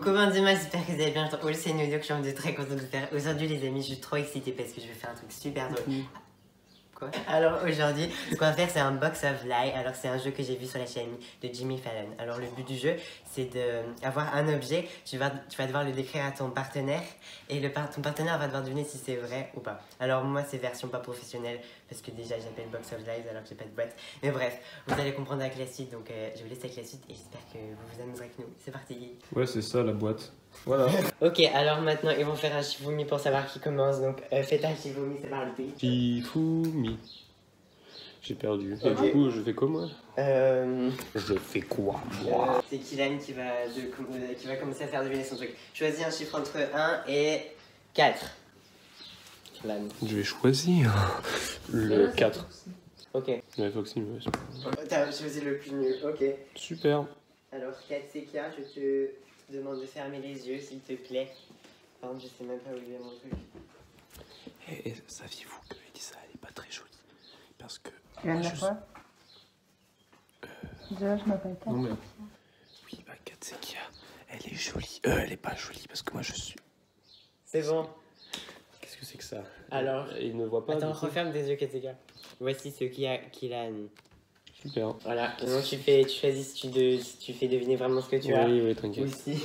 Comment dis-moi, j'espère que vous allez bien. Aujourd'hui, c'est une vidéo que je suis très contente de faire. Aujourd'hui, les amis, je suis trop excitée parce que je vais faire un truc super drôle. Quoi? Alors aujourd'hui, ce qu'on va faire, c'est un box of lies. Alors c'est un jeu que j'ai vu sur la chaîne de Jimmy Fallon. Alors le but du jeu, c'est d'avoir un objet. Tu vas devoir le décrire à ton partenaire et ton partenaire va devoir deviner si c'est vrai ou pas. Alors moi, c'est version pas professionnelle parce que déjà j'appelle box of lies alors que j'ai pas de boîte. Mais bref, vous allez comprendre avec la suite. Donc je vous laisse avec la suite et j'espère que vous vous amuserez avec nous. C'est parti. Ouais, c'est ça la boîte. Voilà. Ok, alors maintenant ils vont faire un Shifumi pour savoir qui commence. Donc faites un Shifumi, c'est parti. Shifumi. J'ai perdu. Et Ok. du coup, je fais quoi moi? Je fais quoi moi? C'est Kylian qui va commencer à faire deviner son truc. Choisis un chiffre entre 1 et 4. Kylian. Je vais choisir le 4. Ok. Ouais, Foxy, ouais, super. T'as choisi le plus nul, ok. Super. Alors 4 c'est Kia, je te demande de fermer les yeux s'il te plaît. Par contre, je sais même pas où il est mon truc. Et saviez-vous que Elisa, elle est pas très jolie? Parce que. Tu viens de dire quoi? Déjà, je m'appelle Kat. Non, mais. Oui, bah, Kat, c'est Kia. Elle est jolie. Elle est pas jolie parce que moi je suis. C'est bon. Qu'est-ce que c'est que ça? Alors. Il ne voit pas. Attends, du coup. referme tes yeux, Katseka. Voici ce qu'il y a, Kylian. Super. Voilà, donc tu choisis si tu fais deviner vraiment ce que tu as. Oui, oui, t'inquiète. Aussi.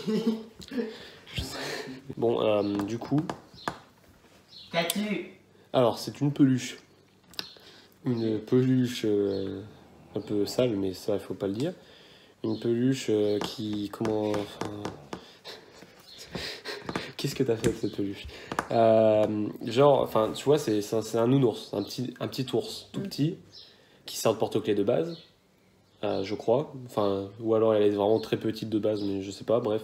Bon, du coup. Qu'as-tu? Alors, c'est une peluche. Une peluche un peu sale, mais ça, il faut pas le dire. Une peluche qui. Comment. Enfin. Qu'est-ce que t'as fait avec cette peluche? Genre, enfin, tu vois, c'est un nounours, un petit ours tout petit qui sert de porte-clés de base, je crois. Enfin, ou alors elle est vraiment très petite de base, mais je sais pas. Bref,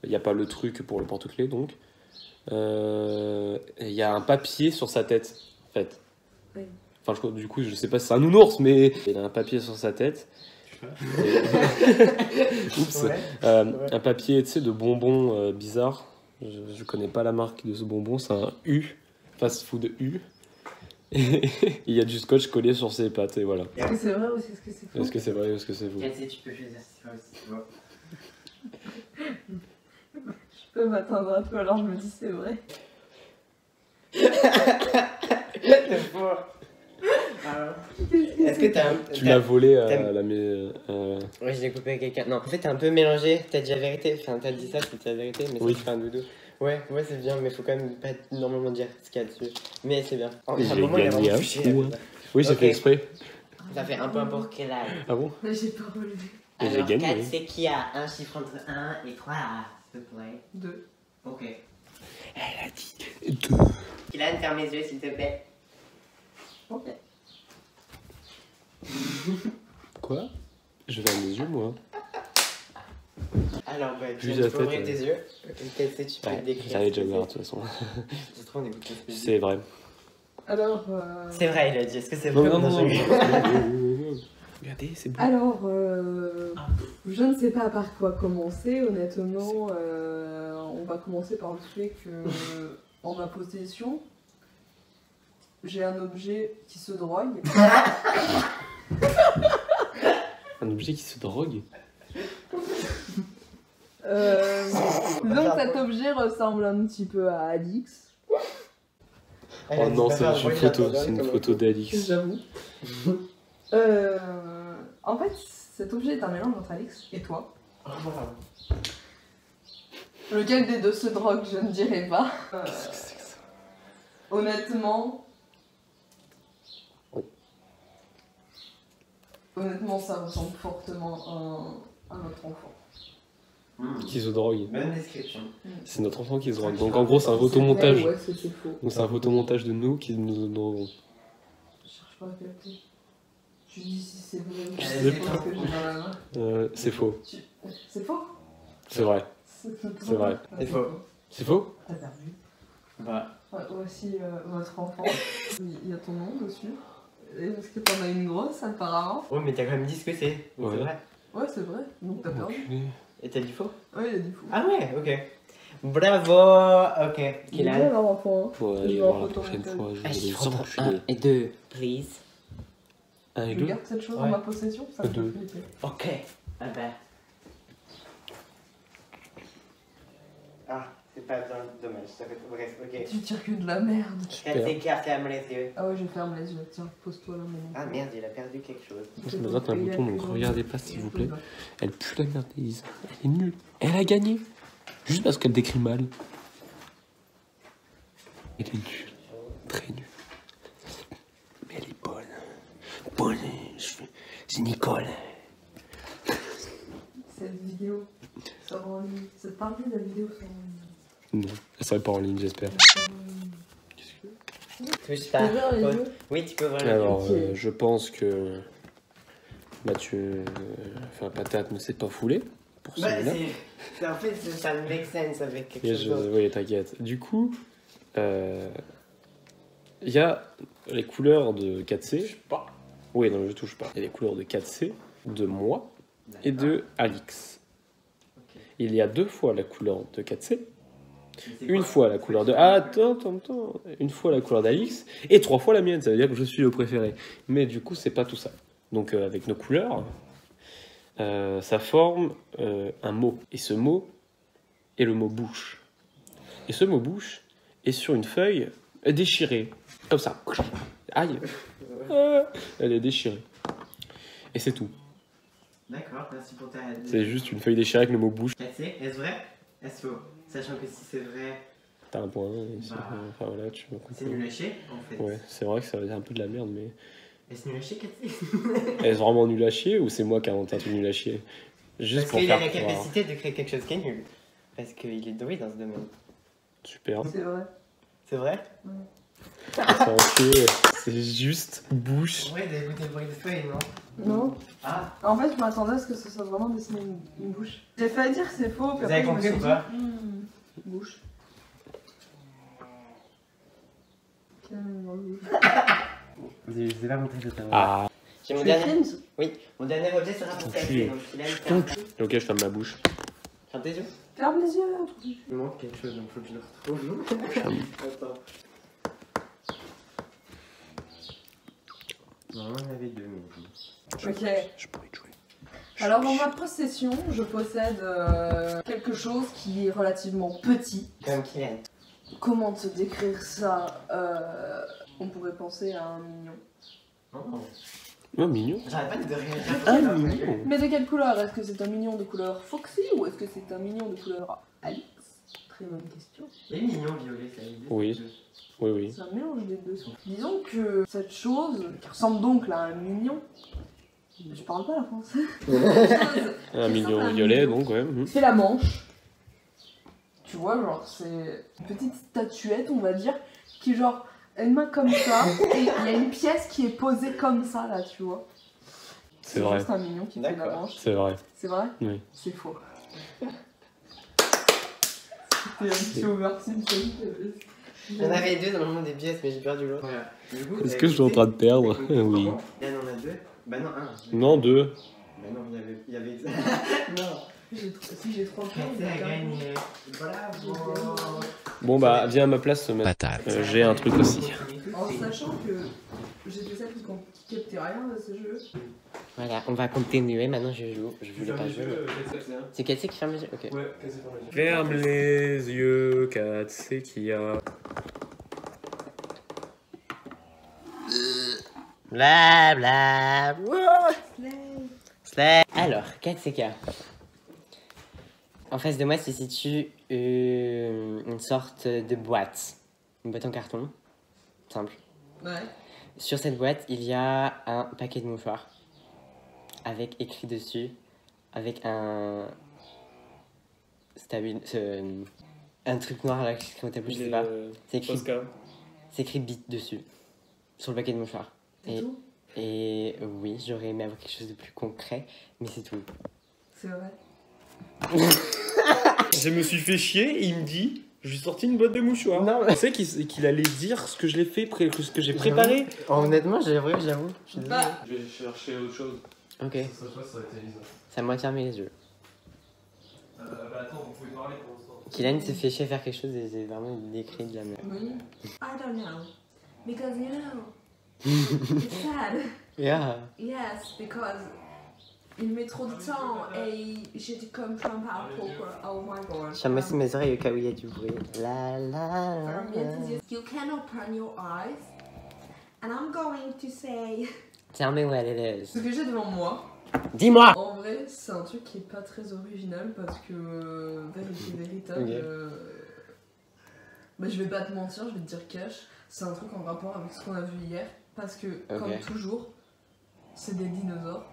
il n'y a pas le truc pour le porte-clés donc. Il y a un papier sur sa tête, en fait. Oui. Enfin, du coup, je sais pas si c'est un nounours, mais il a un papier sur sa tête. Oups. Ouais. Un papier, tu sais, de bonbons bizarres. Je connais pas la marque de ce bonbon, c'est un U, fast food U. Et il y a du scotch collé sur ses pattes, et voilà. Est-ce que c'est vrai ou est-ce que c'est faux? Est-ce que c'est vrai ou est-ce que c'est faux? Katsé, tu peux choisir si c'est vrai aussi, tu vois. Je peux m'attendre un peu, alors je me dis c'est vrai. C'est faux. Alors, est-ce que t'as un... Tu l'as volé à t'aimes- la Oui, je l'ai coupé avec quelqu'un. Non, en fait, t'as un peu mélangé. T'as dit la vérité. Enfin, t'as dit ça, c'était la vérité, mais Oui. ça, c'est pas un doudou. Ouais, c'est bien, mais faut quand même pas normalement dire ce qu'il y a dessus. Mais c'est bien. En J'ai un moment, il a gagné vraiment un touché. coup, hein. Oui, j'ai Ok. fait exprès. Ça fait un point pour Kélan. Ah bon? Mais j'ai pas relevé. Et j'ai Alors, gagné, 4, oui. c'est qui a un chiffre entre 1 et 3, s'il te plaît. 2. Ok. Elle a dit 2. Kélan, ferme les yeux, s'il te plaît. Ok. Quoi? Je ferme les yeux, moi. Alors, bah, tu Juste peux la tête, ouvrir ouais. tes yeux. Katsé, tu peux Ouais, le décrire. j'avais déjà ouvert de toute façon. C'est trop, on écoute pas ce que je dis. C'est vrai. Alors, C'est vrai, il a dit. Est-ce que c'est Non, vrai? non, non, je non. rigole. Regardez, c'est beau. alors je ne sais pas par quoi commencer, honnêtement. On va commencer par le fait que, en ma possession, j'ai un objet qui se drogue. Un objet qui se drogue? Donc cet objet ressemble un petit peu à Alix, Elle a Oh dit non, pas c'est faire un une bruit photo, naturel c'est une comme un photo coup. d'Alix. j'avoue. En fait, cet objet est un mélange entre Alix et toi. Oh, voilà. Lequel des deux se drogue, je ne dirais pas. Qu'est-ce que c'est que ça? Honnêtement. Oui. Honnêtement, ça ressemble fortement à notre enfant. Qui se drogue. Bonne description. C'est notre enfant qui se drogue. Donc en gros, c'est un photomontage. C'est vrai ou est-ce que c'est faux? Donc c'est un photomontage de nous qui nous droguons. Je cherche pas à capter. Tu dis si c'est vrai ou Je si sais c'est pas. faux ce que j'ai dans la main. C'est faux. C'est faux? C'est vrai. C'est vrai. C'est faux. C'est faux? T'as perdu. Bah. Ouais, voici votre enfant. Il y a ton nom dessus. Est-ce que t'en as une grosse apparemment? Oh, mais t'as quand même dit ce que c'est. Donc Ouais. C'est vrai. Ouais, c'est vrai. Donc t'as perdu. Enculé. Et t'as dit faux? Ouais, il a dit faux. Ah ouais, ok. Bravo. Ok. Il est Kylian. bien leur enfant. Hein. Ouais, Je allez vais voir en la photo prochaine montage. fois. Je Un vais chiffre les entre 1 enculer. et 2, please. 1 et Je 2? garde cette chose Ouais. en ma possession, ça me fait Deux. flipper. Ok. Ah bah. Ah, c'est pas bien dommage. Bref, ok. Tu tires que de la merde. 4CK, ferme les yeux. Ah ouais, je ferme les yeux. Tiens, pose-toi là, maman. Ah merde, il a perdu quelque chose. Je me droite un bouton, donc regardez pas s'il vous plaît. Elle pue la merde, Elise. Elle est nulle. Elle a gagné. Juste parce qu'elle décrit mal. Elle est nulle. Très nulle. Mais elle est bonne. Bonne. C'est Nicole. Cette vidéo sort en ligne. Cette partie de la vidéo sort en ligne. Non, elle serait pas en ligne, j'espère. Touche pas. ouvrir les yeux? Oui, tu peux ouvrir les yeux. Alors, Ok. je pense que Mathieu, enfin Patate ne s'est pas foulé pour Bah, celui-là. en fait, ça me make sense avec quelque Et chose d'autre. oui, t'inquiète. Du coup, il y a les couleurs de 4C. Pas. Oui, non, je touche pas. Il y a les couleurs de 4C, de moi et de Alix. Ok. Il y a 2 fois la couleur de 4C, C'est une quoi fois la couleur de... Ah, attends. Une fois la couleur d'Alix et 3 fois la mienne. Ça veut dire que je suis le préféré. Mais du coup, c'est pas tout ça. Donc, avec nos couleurs, ça forme un mot. Et ce mot est le mot bouche. Et ce mot bouche est sur une feuille déchirée. Comme ça. Aïe. Elle est déchirée. Et c'est tout. D'accord, merci pour ta. C'est juste une feuille déchirée avec le mot bouche. 4C, est-ce vrai? Est-ce faux? Sachant que si c'est vrai, T'as un point. Et Bah. enfin voilà, tu me c'est nul à chier en fait. Ouais, c'est vrai que ça va être un peu de la merde, mais. Est-ce nul à chier 4C? Est-ce vraiment nul à chier ou c'est moi qui ai inventé un truc nul à chier? Juste Parce pour qu'il a faire la croire. capacité de créer quelque chose qui est nul. Parce qu'il est doué dans ce domaine. Super. C'est vrai. C'est vrai? C'est entier. C'est juste bouche. Ouais, t'as écouté le bruit de feuille, non? Non. Ah, En fait, je m'attendais à ce que ce soit vraiment dessiné une bouche. J'ai failli dire que c'est faux. Puis Vous après, avez je me compris suis ou dit, pas? Bouche. je sais pas montrer tout à l'heure. Ah. J'ai mon C'est dernier. Friends. Oui, mon dernier objet sera pour Ton 4C. cul. Donc il a une ferme. Ok, je ferme ma bouche. Ferme tes yeux. Ferme les yeux. Il me manque quelque chose, donc faut que je le retrouve. Attends. Normalement, il y en avait deux, mais. Ok. Je pourrais te jouer. Alors dans ma possession, je possède quelque chose qui est relativement petit. Comme Kylian. Comment te décrire ça On pourrait penser à un mignon. Oh, mignon. J'arrête pas de réagir. Ah, mignon. Mais de quelle couleur? Est-ce que c'est un mignon de couleur Foxy ou est-ce que c'est un mignon de couleur Alix? Très bonne question. Il est mignon violet, ça existe. Oui. Oui, oui. C'est un mélange des deux. Disons que cette chose, qui ressemble donc là à un mignon, je parle pas la français. Un mignon violet, donc, ouais. C'est la manche. Tu vois, genre, c'est une petite statuette, on va dire, qui genre, a une main comme ça, et il y a une pièce qui est posée comme ça, là, tu vois. C'est vrai. juste un mignon qui fait la D'accord. manche. C'est vrai. C'est vrai? Oui. C'est faux. C'était un petit overtime. J'en avais deux dans le monde des pièces, mais j'ai perdu l'autre. Voilà. Du coup, Est-ce que je suis en train de perdre? Oui. Là, on en a deux. Bah non, un. Non, 2. Bah non, il y avait. Non. J'ai trois points. C'est a gagné. Bravo. Bon, bah, viens à ma place, mec. Patate. J'ai un truc aussi. En sachant que j'étais celle qui captait rien de ce jeu. Voilà, on va continuer. Maintenant, je joue. Je voulais pas jouer. C'est Cathy qui ferme les yeux? Ok. Ferme les yeux, 4, c'est qui a. Bla bla. Slay. Alors, 4CK. En face de moi se situe une sorte de boîte. Une boîte en carton. Simple. Ouais. Sur cette boîte, il y a un paquet de mouchoirs. Avec écrit dessus. Avec un. Un truc noir là qui est écrit au tableau, je sais pas. C'est écrit bit dessus. Sur le paquet de mouchoirs. C'est tout? Et oui, j'aurais aimé avoir quelque chose de plus concret, mais c'est tout. C'est vrai. Je me suis fait chier et il me dit, je lui ai sorti une boîte de mouchoirs. Non, Je pensais qu'il allait dire ce que je l'ai fait, ce que j'ai préparé. Honnêtement, j'avoue. Je suis désolé. Bah, Je vais chercher autre chose. Ok, Ça aurait été Lisa. ça m'a fermé les yeux. Bah attends, vous pouvez parler pour l'instant. Kylian se fait chier à faire quelque chose et j'ai vraiment décrit de la merde. oui. I don't know. Because you know. It's sad. Yeah. Yes, because il met trop de temps et j'étais comme Trump Apple. Oh my god. J'aime aussi mes oreilles au cas où il y a du bruit. La la la. You can open your eyes and I'm going to say. Tell me what it is. Ce que j'ai devant moi. Dis-moi. En vrai, c'est un truc qui est pas très original parce que vérité véritable. Ok. Bah, je vais pas te mentir, je vais te dire cash. C'est un truc en rapport avec ce qu'on a vu hier parce que comme toujours, c'est des dinosaures.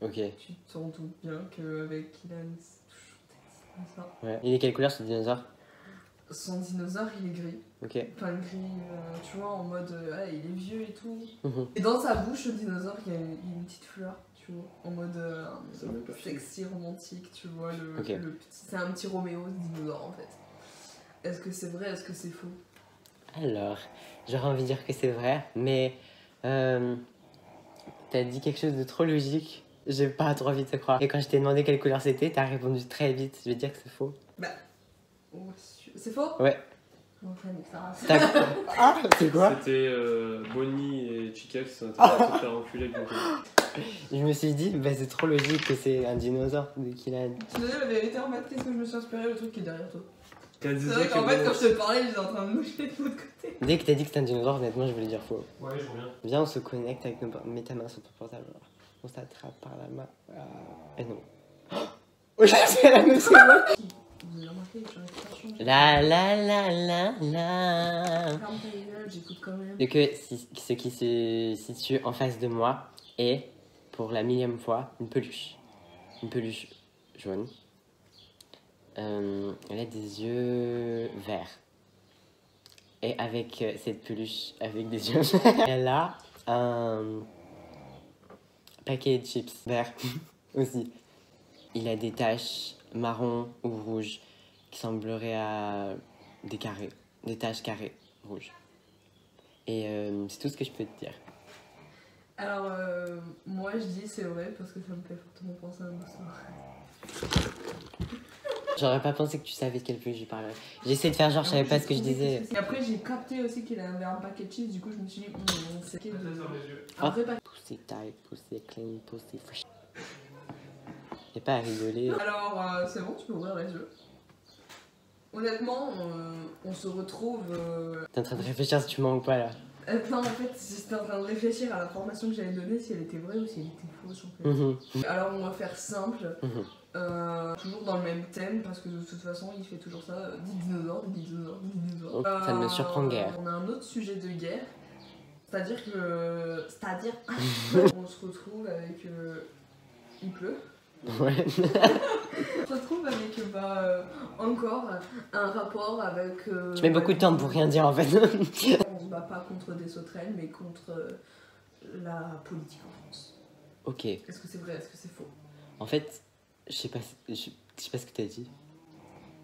Ok. Tu t'en doutes bien qu'avec Kylian, c'est toujours des dinosaures. Ouais. Il est quelle couleur ce dinosaure? Son dinosaure, il est gris. Ok. Enfin, gris, tu vois, en mode ah, il est vieux et tout. Mhm. Et dans sa bouche, le dinosaure, il y a une petite fleur, tu vois, en mode Ça m'a pas fait. sexy, romantique, tu vois. Ok. Le petit, c'est un petit Roméo, ce dinosaure en fait. Est-ce que c'est vrai, est-ce que c'est faux? Alors, j'aurais envie de dire que c'est vrai, mais t'as dit quelque chose de trop logique. J'ai pas trop envie de te croire. Et quand je t'ai demandé quelle couleur c'était, t'as répondu très vite. Je vais dire que c'est faux. Oh, c'est faux? Ouais. Bon, ça nique sa race. Ah, c'est quoi? C'était Bonnie et Chica qui sont en train de se faire enculer avec Je me suis dit, bah c'est trop logique que c'est un dinosaure qu'il a. Tu sais la vérité, en fait, qu'est-ce que je me suis inspiré, le truc qui est derrière toi? C'est C'est vrai qu'en fait, quand je te parlais, j'étais en train de moucher de l'autre côté. Dès que t'as dit que c'était un dinosaure, honnêtement, je voulais dire faux. Ouais, je reviens. Viens, on se connecte avec nos... Mets ta main sur ton portable. On s'attrape par la main. Et non. Oh, j'ai fait la même chose. Vous avez remarqué que j'en ai pas changé. La la la la la. Ferme ta gueule, j'écoute quand même. Et que ce qui se situe en face de moi est, pour la millième fois, une peluche. Une peluche jaune. Elle a des yeux verts. Et avec cette peluche avec des yeux verts, elle a un paquet de chips verts aussi. Il a des taches marron ou rouges qui sembleraient à des carrés, des taches carrées rouges. Et c'est tout ce que je peux te dire. Alors, moi je dis c'est vrai parce que ça me fait fortement penser à un dinosaure. J'aurais pas pensé que tu savais de quelle peluche je parlais. J'essaie de faire genre je savais pas ce que je disais. Et après j'ai capté aussi qu'il avait un paquet de chips, du coup je me suis dit, c'est quel de... Ah. Un vrai paquet. Pussy tight, pussy clean, pussy fresh. Y'a pas à rigoler. Alors, c'est bon, tu peux ouvrir les yeux. Honnêtement, on se retrouve... T'es en train de réfléchir si tu mens ou pas là. Non, en fait, j'étais en train de réfléchir à l'information que j'avais donnée, si elle était vraie ou si elle était fausse en fait. Mhm. Alors, on va faire simple, Mhm. toujours dans le même thème, parce que de toute façon, il fait toujours ça, des dinosaures, des dinosaures, des dinosaures. Ça ne me surprend guère. On a un autre sujet de guerre, c'est-à-dire que... C'est-à-dire... on se retrouve avec... il pleut. Ouais. On se retrouve avec encore un rapport avec... Tu mets beaucoup de temps pour rien dire en fait. On se bat pas contre des sauterelles, mais contre la politique en France. Ok. Est-ce que c'est vrai, est-ce que c'est faux? En fait, je sais pas ce que t'as dit.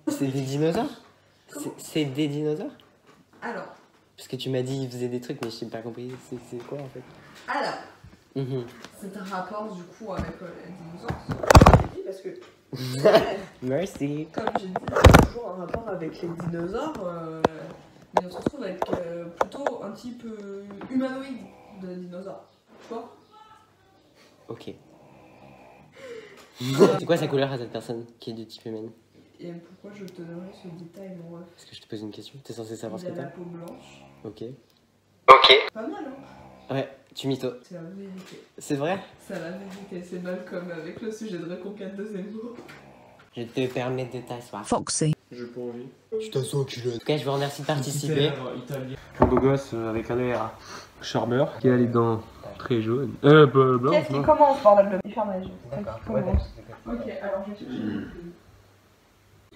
C'est des dinosaures? C'est des dinosaures? Alors, Parce que tu m'as dit ils faisaient des trucs mais je n'ai pas compris c'est quoi en fait. alors, Mhm. c'est un rapport du coup avec les dinosaures. Parce que, Merci. comme j'ai dit, c'est toujours un rapport avec les dinosaures. Mais on se retrouve avec plutôt un type humanoïde de dinosaure. Tu vois? Ok. C'est quoi sa couleur à cette personne qui est du type humaine? Et pourquoi je te donnerais ce détail, mon ref? Parce que je te pose une question. T'es censé savoir ce Il que a la t'as? peau blanche. Ok. Pas mal, hein? Ouais, tu mytho. C'est la vérité. C'est vrai? C'est la vérité. C'est Malcolm avec le sujet de reconquête de Zemmour. Je te permets de t'asseoir. Foxy. J'ai pas envie. Je t'assois, culotte. En tout cas, je vous remercie de participer. Italien. Un beau gosse avec un air charmeur qui a les dents très jaunes. Blanc. Qu'est-ce qui commence, bordel de... Il ferme les yeux. Qu'est-ce qui commence? Ok, alors je vais chercher.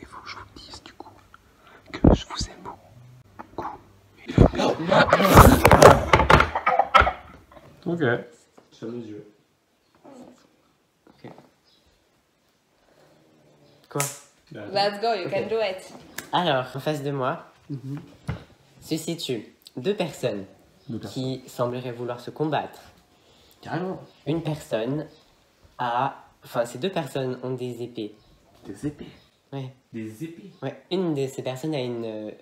Il faut que je vous dise du coup que je vous aime beaucoup. Ok. Je ferme les yeux. Quoi? Let's go, you can do it. Alors, en face de moi, se situent deux personnes qui sembleraient vouloir se combattre. Carrément. Une personne a... Enfin, ces deux personnes ont des épées. Des épées. Ouais. Des épées. Ouais. Une de ces personnes a une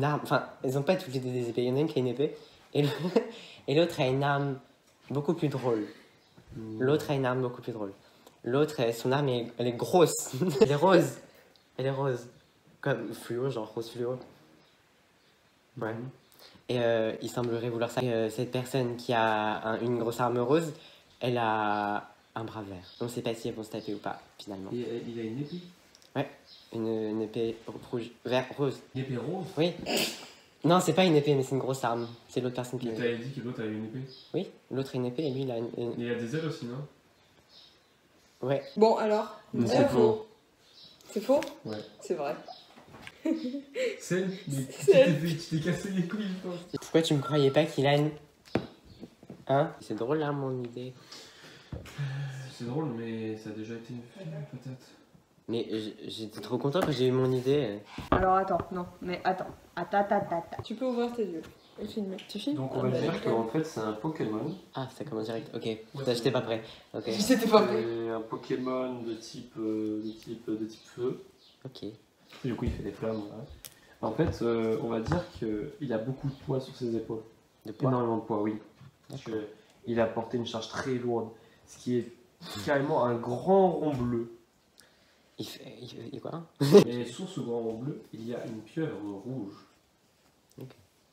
arme... Enfin, elles ont pas toutes les deux des épées. Il y en a une qui a une épée. Et l'autre a une arme beaucoup plus drôle. L'autre a une arme beaucoup plus drôle. L'autre, son arme, elle est grosse. Elle est rose. Elle est rose. Comme fluo, genre rose fluo. Ouais. Et il semblerait vouloir ça. Cette personne qui a une grosse arme rose, elle a un bras vert. On ne sait pas si elles vont se taper ou pas, finalement. Et il a une épée? Ouais, une épée rouge, vert, rose. Une épée rose? Oui. Non, c'est pas une épée, mais c'est une grosse arme. C'est l'autre personne qui Mais l'a. t'avais dit que l'autre avait une épée? Oui, l'autre a une épée et lui, il a une... Il a des ailes aussi, non? Ouais. Bon, alors, C'est faux. C'est faux? Ouais. C'est vrai. C'est... Mais tu t'es cassé les couilles, je pense. Pourquoi tu me croyais pas qu'il a une... Hein? C'est drôle, là, mon idée. C'est drôle, mais ça a déjà été fait, peut-être. Mais j'étais trop content quand j'ai eu mon idée. Alors, attends, non, mais attends. Attends. Tu peux ouvrir tes yeux et filmer. Tu filmes? Donc on va dire qu'en fait c'est un Pokémon. Ah, ça commence direct. Ok. J'étais pas prêt. Ok. J'étais pas prêt. C'est un Pokémon de type feu. Ok. Et du coup il fait des flammes. Voilà. En fait, on va dire qu'il a beaucoup de poids sur ses épaules. De poids. Énormément de poids, oui. Parce qu'il a porté une charge très lourde. Ce qui est carrément un grand rond bleu. Il fait quoi? Et sur ce grand rond bleu, il y a une pieuvre rouge. Ok.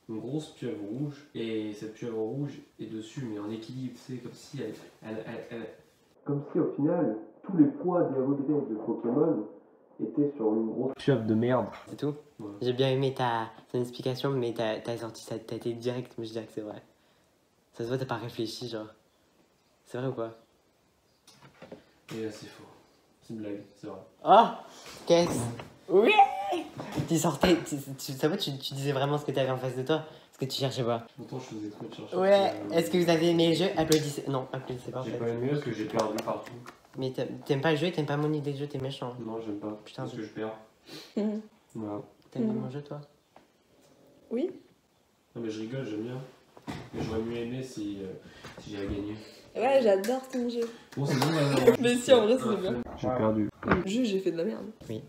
Une grosse pieuvre rouge. Et cette pieuvre rouge est dessus, mais en équilibre. C'est comme si comme si au final, tous les poids des regrets de Pokémon étaient sur une grosse pieuvre de merde. C'est tout? Ouais. J'ai bien aimé ton explication, mais t'as sorti ça de ta tête direct, mais je dirais que c'est vrai. Ça se voit, t'as pas réfléchi, genre. C'est vrai ou quoi? Et là, c'est faux. C'est une blague, c'est vrai. Oh! Qu'est-ce? Oui! Tu sortais, ça va, tu disais vraiment ce que t'avais en face de toi? Ce que tu cherchais pas. Pourtant, je faisais exprès de chercher. Ouais, est-ce que vous avez aimé le jeu? Applaudissez. Non, applaudissez pas en J'ai fait. pas aimé parce que j'ai perdu partout. Mais t'aimes pas le jeu, t'aimes pas mon idée de jeu, t'es méchant. Non, j'aime pas. Putain, Parce que je perds. Mhm. Voilà. T'aimes pas mon jeu, toi? Oui. Non, mais je rigole, j'aime bien. Mais j'aurais mieux aimé si j'avais gagné. Ouais, j'adore ton jeu. Bon, c'est bon, maintenant. Mais si, en vrai, c'est bien. J'ai perdu. Le jeu, j'ai fait de la merde. Oui.